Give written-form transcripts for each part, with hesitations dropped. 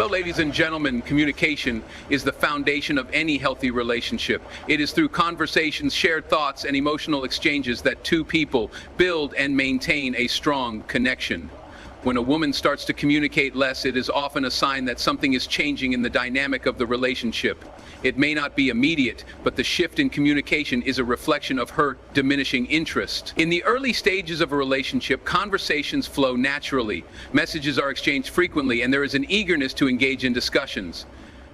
So, ladies and gentlemen, communication is the foundation of any healthy relationship. It is through conversations, shared thoughts, and emotional exchanges that two people build and maintain a strong connection. When a woman starts to communicate less, it is often a sign that something is changing in the dynamic of the relationship. It may not be immediate, but the shift in communication is a reflection of her diminishing interest. In the early stages of a relationship, conversations flow naturally. Messages are exchanged frequently, and there is an eagerness to engage in discussions.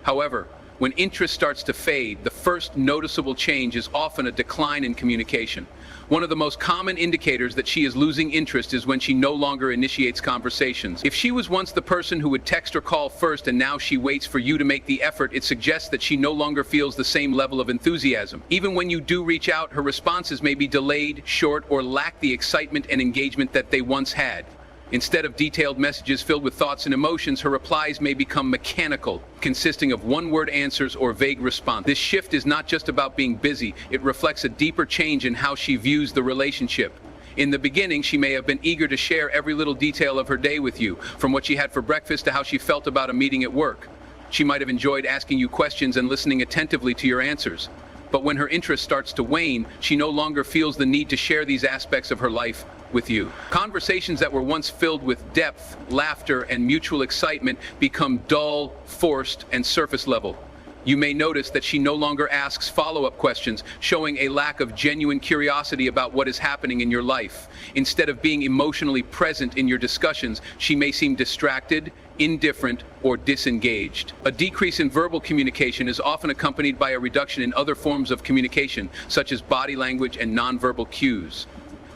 However, when interest starts to fade, the first noticeable change is often a decline in communication. One of the most common indicators that she is losing interest is when she no longer initiates conversations. If she was once the person who would text or call first and now she waits for you to make the effort, it suggests that she no longer feels the same level of enthusiasm. Even when you do reach out, her responses may be delayed, short, or lack the excitement and engagement that they once had. Instead of detailed messages filled with thoughts and emotions, her replies may become mechanical, consisting of one-word answers or vague response. This shift is not just about being busy, it reflects a deeper change in how she views the relationship. In the beginning, she may have been eager to share every little detail of her day with you, from what she had for breakfast to how she felt about a meeting at work. She might have enjoyed asking you questions and listening attentively to your answers. But when her interest starts to wane, she no longer feels the need to share these aspects of her life with you. Conversations that were once filled with depth, laughter, and mutual excitement become dull, forced, and surface level. You may notice that she no longer asks follow-up questions, showing a lack of genuine curiosity about what is happening in your life. Instead of being emotionally present in your discussions, she may seem distracted, indifferent, or disengaged. A decrease in verbal communication is often accompanied by a reduction in other forms of communication, such as body language and nonverbal cues.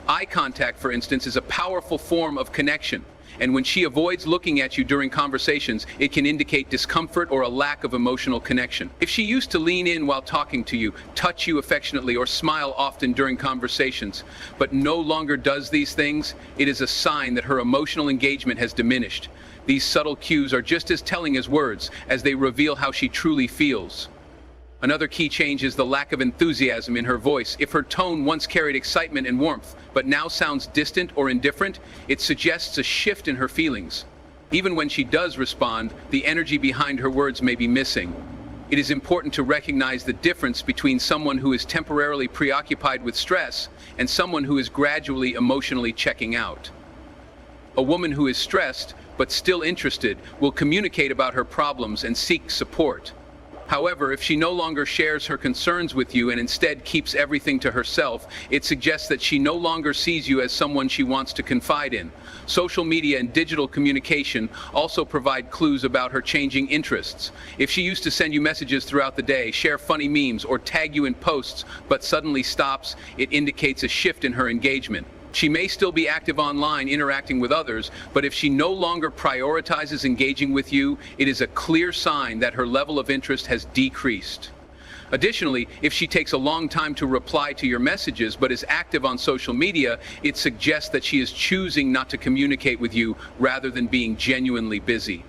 Eye contact, for instance, is a powerful form of connection, and when she avoids looking at you during conversations, it can indicate discomfort or a lack of emotional connection. If she used to lean in while talking to you, touch you affectionately, or smile often during conversations, but no longer does these things, it is a sign that her emotional engagement has diminished. These subtle cues are just as telling as words, as they reveal how she truly feels. Another key change is the lack of enthusiasm in her voice. If her tone once carried excitement and warmth, but now sounds distant or indifferent, it suggests a shift in her feelings. Even when she does respond, the energy behind her words may be missing. It is important to recognize the difference between someone who is temporarily preoccupied with stress and someone who is gradually emotionally checking out. A woman who is stressed, but still interested, will communicate about her problems and seek support. However, if she no longer shares her concerns with you and instead keeps everything to herself, it suggests that she no longer sees you as someone she wants to confide in. Social media and digital communication also provide clues about her changing interests. If she used to send you messages throughout the day, share funny memes, or tag you in posts, but suddenly stops, it indicates a shift in her engagement. She may still be active online, interacting with others, but if she no longer prioritizes engaging with you, it is a clear sign that her level of interest has decreased. Additionally, if she takes a long time to reply to your messages but is active on social media, it suggests that she is choosing not to communicate with you rather than being genuinely busy.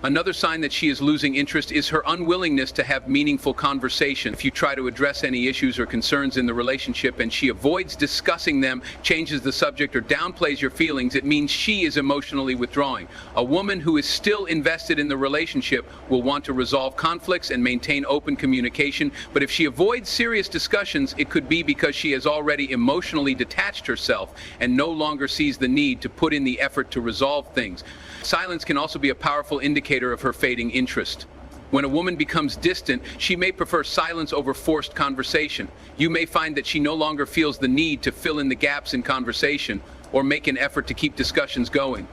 Another sign that she is losing interest is her unwillingness to have meaningful conversation. If you try to address any issues or concerns in the relationship and she avoids discussing them, changes the subject, or downplays your feelings, it means she is emotionally withdrawing. A woman who is still invested in the relationship will want to resolve conflicts and maintain open communication, but if she avoids serious discussions, it could be because she has already emotionally detached herself and no longer sees the need to put in the effort to resolve things. Silence can also be a powerful indicator of her fading interest. When a woman becomes distant, she may prefer silence over forced conversation. You may find that she no longer feels the need to fill in the gaps in conversation or make an effort to keep discussions going.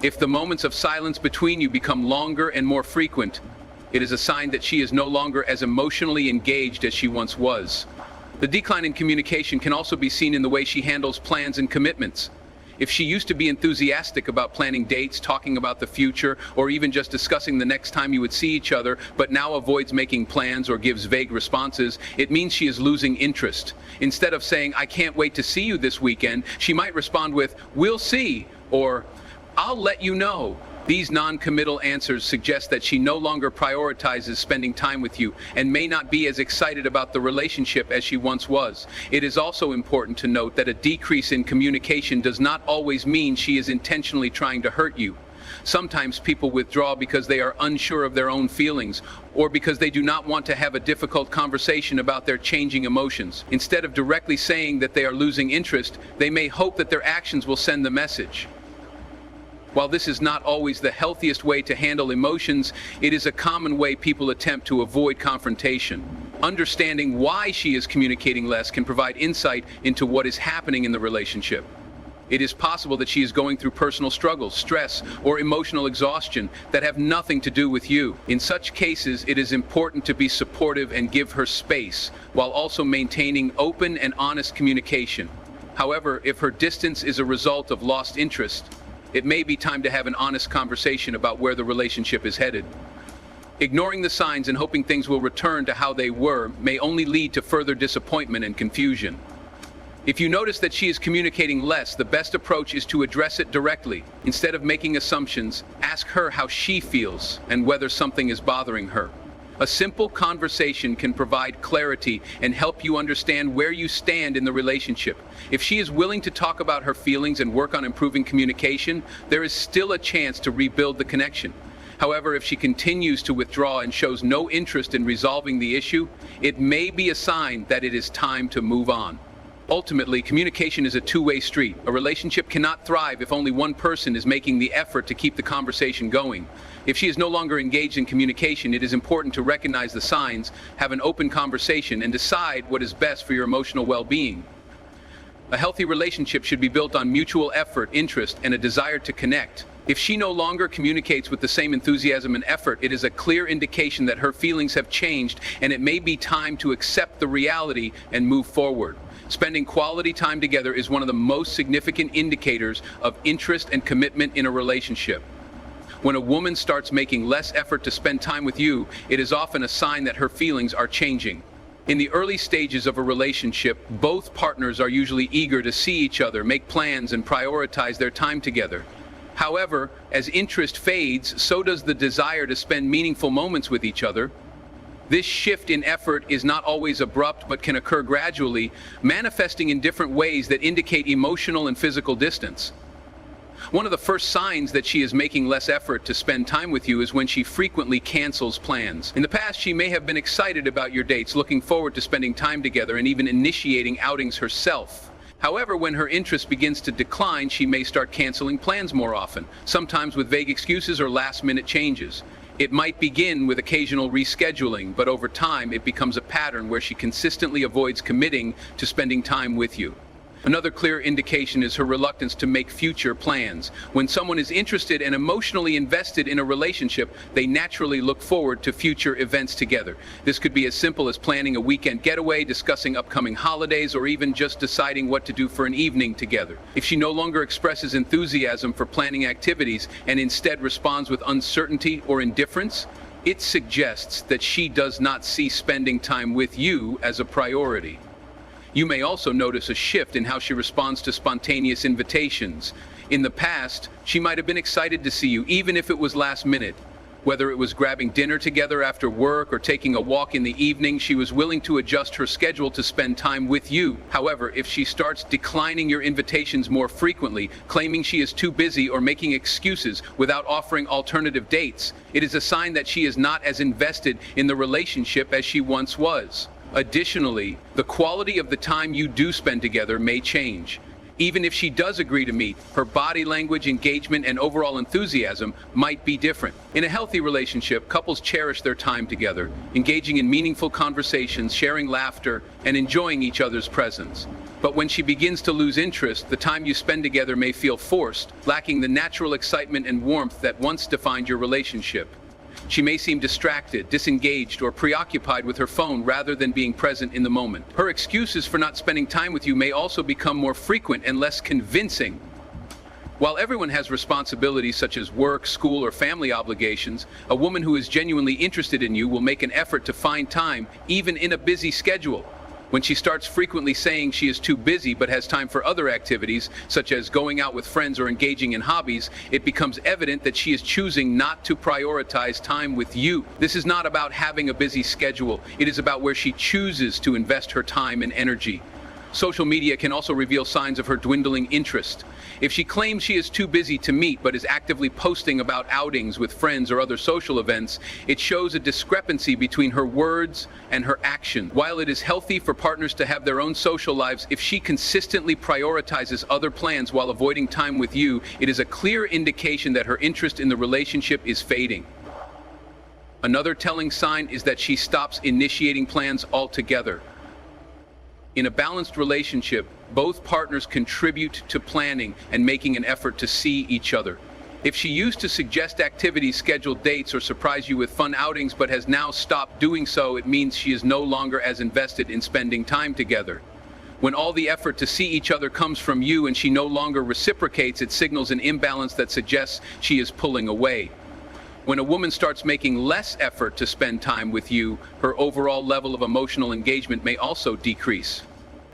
If the moments of silence between you become longer and more frequent, it is a sign that she is no longer as emotionally engaged as she once was. The decline in communication can also be seen in the way she handles plans and commitments. If she used to be enthusiastic about planning dates, talking about the future, or even just discussing the next time you would see each other, but now avoids making plans or gives vague responses, it means she is losing interest. Instead of saying, "I can't wait to see you this weekend," she might respond with, "We'll see," or "I'll let you know." These non-committal answers suggest that she no longer prioritizes spending time with you and may not be as excited about the relationship as she once was. It is also important to note that a decrease in communication does not always mean she is intentionally trying to hurt you. Sometimes people withdraw because they are unsure of their own feelings or because they do not want to have a difficult conversation about their changing emotions. Instead of directly saying that they are losing interest, they may hope that their actions will send the message. While this is not always the healthiest way to handle emotions, it is a common way people attempt to avoid confrontation. Understanding why she is communicating less can provide insight into what is happening in the relationship. It is possible that she is going through personal struggles, stress, or emotional exhaustion that have nothing to do with you. In such cases, it is important to be supportive and give her space, while also maintaining open and honest communication. However, if her distance is a result of lost interest, it may be time to have an honest conversation about where the relationship is headed. Ignoring the signs and hoping things will return to how they were may only lead to further disappointment and confusion. If you notice that she is communicating less, the best approach is to address it directly. Instead of making assumptions, ask her how she feels and whether something is bothering her. A simple conversation can provide clarity and help you understand where you stand in the relationship. If she is willing to talk about her feelings and work on improving communication, there is still a chance to rebuild the connection. However, if she continues to withdraw and shows no interest in resolving the issue, it may be a sign that it is time to move on. Ultimately, communication is a two-way street. A relationship cannot thrive if only one person is making the effort to keep the conversation going. If she is no longer engaged in communication, it is important to recognize the signs, have an open conversation, and decide what is best for your emotional well-being. A healthy relationship should be built on mutual effort, interest, and a desire to connect. If she no longer communicates with the same enthusiasm and effort, it is a clear indication that her feelings have changed, and it may be time to accept the reality and move forward. Spending quality time together is one of the most significant indicators of interest and commitment in a relationship. When a woman starts making less effort to spend time with you, it is often a sign that her feelings are changing. In the early stages of a relationship, both partners are usually eager to see each other, make plans, and prioritize their time together. However, as interest fades, so does the desire to spend meaningful moments with each other. This shift in effort is not always abrupt but can occur gradually, manifesting in different ways that indicate emotional and physical distance. One of the first signs that she is making less effort to spend time with you is when she frequently cancels plans. In the past, she may have been excited about your dates, looking forward to spending time together, and even initiating outings herself. However, when her interest begins to decline, she may start canceling plans more often, sometimes with vague excuses or last-minute changes. It might begin with occasional rescheduling, but over time it becomes a pattern where she consistently avoids committing to spending time with you. Another clear indication is her reluctance to make future plans. When someone is interested and emotionally invested in a relationship, they naturally look forward to future events together. This could be as simple as planning a weekend getaway, discussing upcoming holidays, or even just deciding what to do for an evening together. If she no longer expresses enthusiasm for planning activities and instead responds with uncertainty or indifference, it suggests that she does not see spending time with you as a priority. You may also notice a shift in how she responds to spontaneous invitations. In the past, she might have been excited to see you, even if it was last minute. Whether it was grabbing dinner together after work or taking a walk in the evening, she was willing to adjust her schedule to spend time with you. However, if she starts declining your invitations more frequently, claiming she is too busy or making excuses without offering alternative dates, it is a sign that she is not as invested in the relationship as she once was. Additionally, the quality of the time you do spend together may change. Even if she does agree to meet, her body language, engagement, and overall enthusiasm might be different. In a healthy relationship, couples cherish their time together, engaging in meaningful conversations, sharing laughter, and enjoying each other's presence. But when she begins to lose interest, the time you spend together may feel forced, lacking the natural excitement and warmth that once defined your relationship. She may seem distracted, disengaged, or preoccupied with her phone rather than being present in the moment. Her excuses for not spending time with you may also become more frequent and less convincing. While everyone has responsibilities such as work, school, or family obligations, a woman who is genuinely interested in you will make an effort to find time, even in a busy schedule. When she starts frequently saying she is too busy but has time for other activities, such as going out with friends or engaging in hobbies, it becomes evident that she is choosing not to prioritize time with you. This is not about having a busy schedule. It is about where she chooses to invest her time and energy. Social media can also reveal signs of her dwindling interest. If she claims she is too busy to meet but is actively posting about outings with friends or other social events, it shows a discrepancy between her words and her action. While it is healthy for partners to have their own social lives, if she consistently prioritizes other plans while avoiding time with you, it is a clear indication that her interest in the relationship is fading. Another telling sign is that she stops initiating plans altogether. In a balanced relationship, both partners contribute to planning and making an effort to see each other. If she used to suggest activities, schedule dates, or surprise you with fun outings but has now stopped doing so, it means she is no longer as invested in spending time together. When all the effort to see each other comes from you and she no longer reciprocates, it signals an imbalance that suggests she is pulling away. When a woman starts making less effort to spend time with you, her overall level of emotional engagement may also decrease.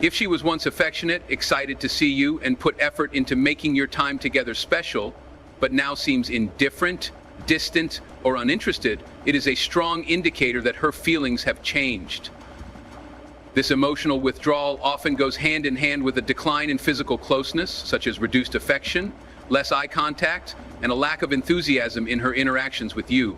If she was once affectionate, excited to see you, and put effort into making your time together special, but now seems indifferent, distant, or uninterested, it is a strong indicator that her feelings have changed. This emotional withdrawal often goes hand in hand with a decline in physical closeness, such as reduced affection, less eye contact, and a lack of enthusiasm in her interactions with you.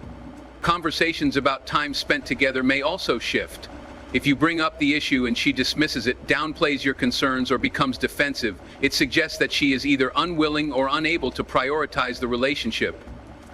Conversations about time spent together may also shift. If you bring up the issue and she dismisses it, downplays your concerns, or becomes defensive, it suggests that she is either unwilling or unable to prioritize the relationship.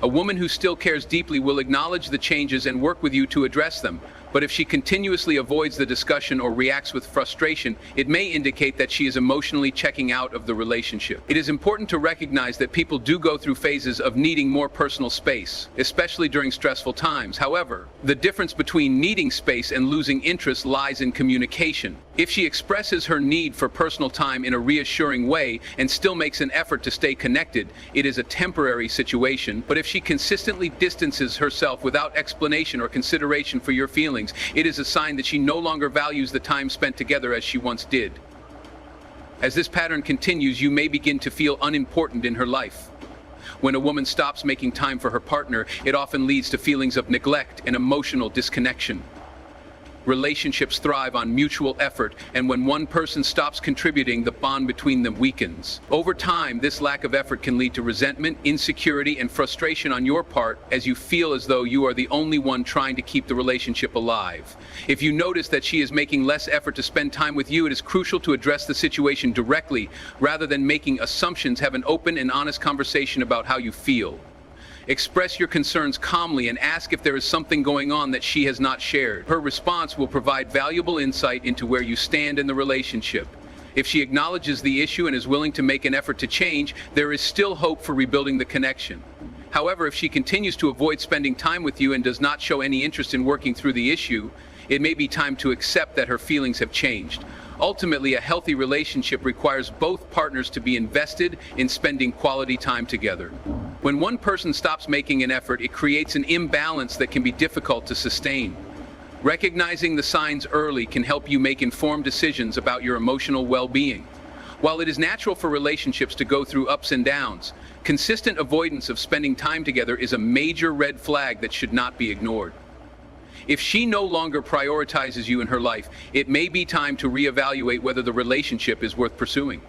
A woman who still cares deeply will acknowledge the changes and work with you to address them. But if she continuously avoids the discussion or reacts with frustration, it may indicate that she is emotionally checking out of the relationship. It is important to recognize that people do go through phases of needing more personal space, especially during stressful times. However, the difference between needing space and losing interest lies in communication. If she expresses her need for personal time in a reassuring way and still makes an effort to stay connected, it is a temporary situation. But if she consistently distances herself without explanation or consideration for your feelings, it is a sign that she no longer values the time spent together as she once did. As this pattern continues, you may begin to feel unimportant in her life. When a woman stops making time for her partner, it often leads to feelings of neglect and emotional disconnection. Relationships thrive on mutual effort, and when one person stops contributing, the bond between them weakens. Over time, this lack of effort can lead to resentment, insecurity, and frustration on your part, as you feel as though you are the only one trying to keep the relationship alive. If you notice that she is making less effort to spend time with you, it is crucial to address the situation directly. Rather than making assumptions, have an open and honest conversation about how you feel. Express your concerns calmly and ask if there is something going on that she has not shared. Her response will provide valuable insight into where you stand in the relationship. If she acknowledges the issue and is willing to make an effort to change, there is still hope for rebuilding the connection. However, if she continues to avoid spending time with you and does not show any interest in working through the issue, it may be time to accept that her feelings have changed. Ultimately, a healthy relationship requires both partners to be invested in spending quality time together. When one person stops making an effort, it creates an imbalance that can be difficult to sustain. Recognizing the signs early can help you make informed decisions about your emotional well-being. While it is natural for relationships to go through ups and downs, consistent avoidance of spending time together is a major red flag that should not be ignored. If she no longer prioritizes you in her life, it may be time to reevaluate whether the relationship is worth pursuing.